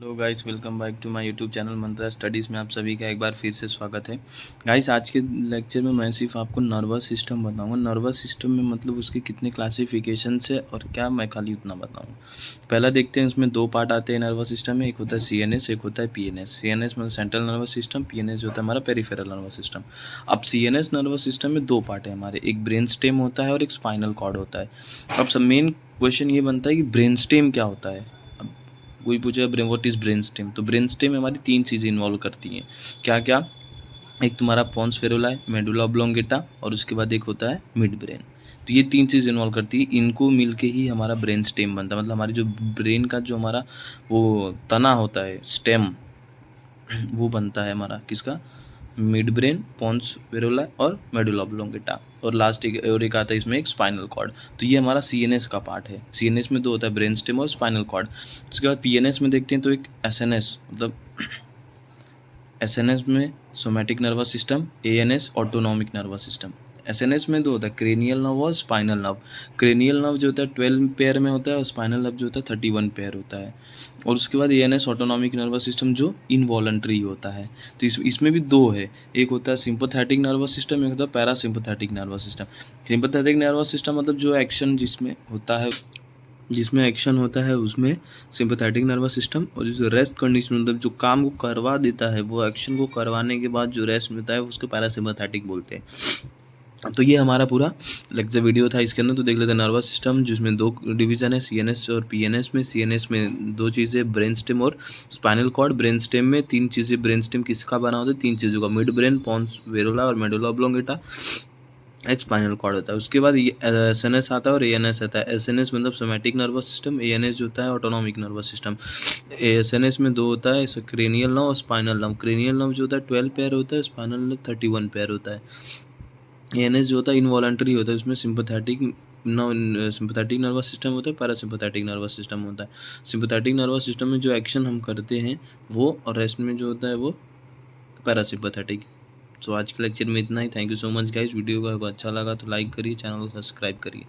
Hello guys, welcome back to my YouTube channel Mantra studies में आप सभी का एक बार फिर से स्वागत है। गाइस, आज के लेक्चर में मैं सिर्फ आपको नर्वस सिस्टम बताऊंगा। नर्वस सिस्टम में मतलब उसके कितने क्लासिफिकेशंस है और क्या, मैं खाली उतना बताऊंगा। पहला देखते हैं, उसमें दो पार्ट आते हैं नर्वस सिस्टम में। एक होता है सीएनएस, एक होता है पीएनएस। सीएनएस मतलब सेंट्रल नर्वस सिस्टम, पीएनएस जो होता है हमारा पेरिफेरल नर्वस सिस्टम। अब सीएनएस नर्वस सिस्टम में दो पार्ट है हमारे, एक ब्रेन स्टेम होता है और एक स्पाइनल कॉर्ड होता है। अब सब मेन क्वेश्चन ये बनता है कि ब्रेन स्टेम क्या होता है। कोई पूछेगा brain what is brain stem, तो ब्रेन स्टेम में हमारी तीन चीज़ें इन्वॉल्व करती हैं। क्या क्या? एक तुम्हारा पॉन्स फेरुला, मेडुला ऑब्लोंगेटा, और उसके बाद एक होता है मिड ब्रेन। तो ये तीन चीज़ इन्वॉल्व करती है, इनको मिलके ही हमारा ब्रेन स्टेम बनता है। मतलब हमारी जो ब्रेन का जो हमारा वो तना होता है, स्टेम, वो बनता है हमारा किसका? मिड ब्रेन, पॉन्स वेरुला और मेडुला ऑब्लोंगेटा। और लास्ट एक आता है इसमें एक स्पाइनल कॉर्ड। तो ये हमारा सीएनएस का पार्ट है। सीएनएस में दो होता है, ब्रेन स्टेम और स्पाइनल कॉर्ड। उसके बाद पीएनएस में देखते हैं तो एक एसएनएस, मतलब एसएनएस में somatic nervous system, ANS autonomic nervous system. SNS में दो होता है, क्रेनियल नर्व और स्पाइनल नर्व। क्रेनियल नर्व जो होता है 12 पेयर में होता है और स्पाइनल नर्व जो होता है 31 पेयर होता है। और उसके बाद एएनएस ऑटोनॉमिक नर्वस सिस्टम जो इनवॉलंटरी होता है। तो इसमें भी दो है, एक होता है सिंपैथेटिक नर्वस सिस्टम, एक होता है parasympathetic nervous system. Sympathetic nervous system मतलब जो एक्शन जिसमें एक्शन होता है उसमें सिंपैथेटिक नर्वस सिस्टम, और जो रेस्ट कंडीशन मतलब जो काम को करवा देता है, वो एक्शन को करवाने के बाद जो रेस्ट मिलता है उसको पैरासिम्पैथेटिक बोलते हैं। तो ये हमारा पूरा लेक्चर वीडियो था इसके अंदर। तो देख लेते हैं नर्वस सिस्टम, जिसमें दो डिवीजन है, सीएनएस और पीएनएस में। सीएनएस में दो चीज़ें, ब्रेन स्टेम और स्पाइनल कॉर्ड। ब्रेन स्टेम में तीन चीज़ें। ब्रेन स्टेम किसका बना होता है? तीन चीज़ों का, मिड ब्रेन, पॉन्स वेरुला और मेडुला ऑब्लोंगेटा। एक स्पाइनल कॉर्ड होता है। उसके बाद एसएनएस आता है और एएनएस आता है। एसएनएस मतलब सोमैटिक नर्वस सिस्टम, एएनएस जो होता है ऑटोनॉमिक नर्वस सिस्टम। एसएनएस में दो होता है, क्रेनियल नर्व और स्पाइनल नर्व। क्रेनियल नर्व जो होता है 12 पेयर होता है, स्पाइनल नर्व 31 पेयर होता है। एएनएस जो होता है इनवॉलंटरी होता है, उसमें सिंपैथेटिक नर्वस सिस्टम होता है, पैरासिम्पैथेटिक नर्वस सिस्टम होता है। सिंपैथेटिक नर्वस सिस्टम में जो एक्शन हम करते हैं वो, और रेस्ट में जो होता है वो पैरासिम्पैथेटिक। सो आज के लेक्चर में इतना ही। Thank you so much guys. Video को अगर अच्छा लगा तो लाइक करिए, चैनल को सब्सक्राइब करिए।